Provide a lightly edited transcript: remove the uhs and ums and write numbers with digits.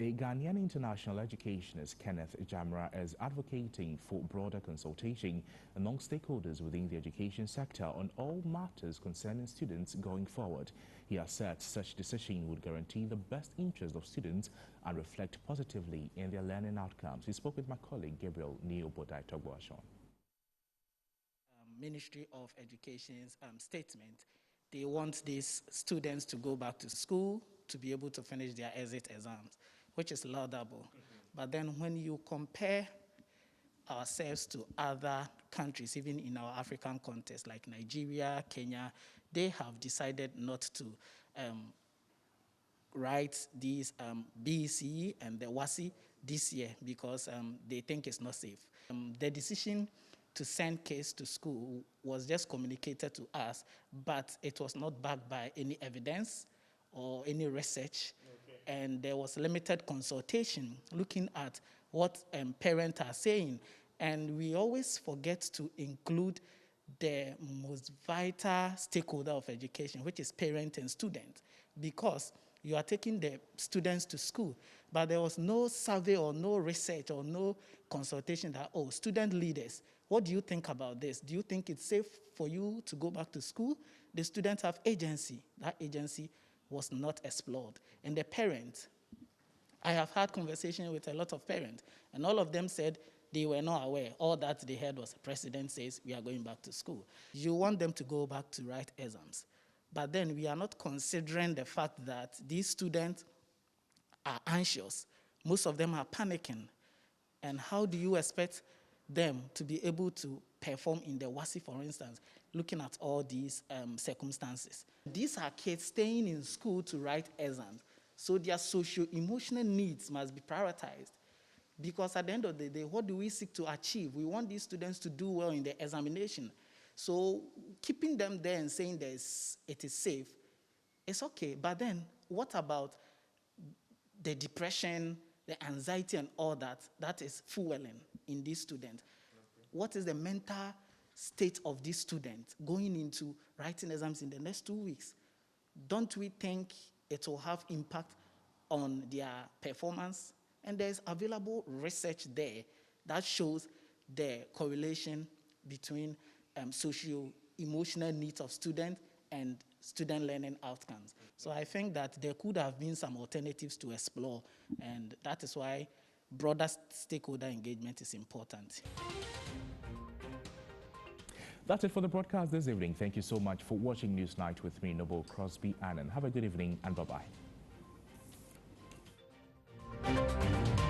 A Ghanaian international educationist, Kenneth Jamra, is advocating for broader consultation among stakeholders within the education sector on all matters concerning students going forward. He asserts such decision would guarantee the best interest of students and reflect positively in their learning outcomes. He spoke with my colleague Gabriel Neobodai-Togwashon. Ministry of Education's statement, they want these students to go back to school to be able to finish their exit exams, which is laudable. But then when you compare ourselves to other countries, even in our African context, like Nigeria, Kenya, they have decided not to write these BECE and the WASI this year because they think it's not safe. The decision to send kids to school was just communicated to us, but it was not backed by any evidence or any research. Okay. And there was limited consultation looking at what parents are saying. And we always forget to include the most vital stakeholder of education, which is parent and student, because you are taking the students to school, but there was no survey or no research or no consultation that, oh, student leaders, what do you think about this? Do you think it's safe for you to go back to school? The students have agency. That agency was not explored. And the parents, I have had conversations with a lot of parents, and all of them said they were not aware. All that they heard was the president says we are going back to school. You want them to go back to write exams. But then we are not considering the fact that these students are anxious. Most of them are panicking. And how do you expect them to be able to perform in the WASI, for instance, looking at all these circumstances? These are kids staying in school to write exams. So their socio-emotional needs must be prioritized. Because at the end of the day, what do we seek to achieve? We want these students to do well in the examination. So keeping them there and saying it is safe, it's okay. But then what about the depression, the anxiety and all that is fueling in these students? Okay. What is the mental state of these students going into writing exams in the next 2 weeks? Don't we think it will have impact on their performance? And there's available research there that shows the correlation between socio-emotional needs of students and student learning outcomes. So I think that there could have been some alternatives to explore, and that is why broader stakeholder engagement is important. That's it for the broadcast this evening. Thank you so much for watching Newsnight with me, Noble Crosby Annan. Have a good evening and bye-bye.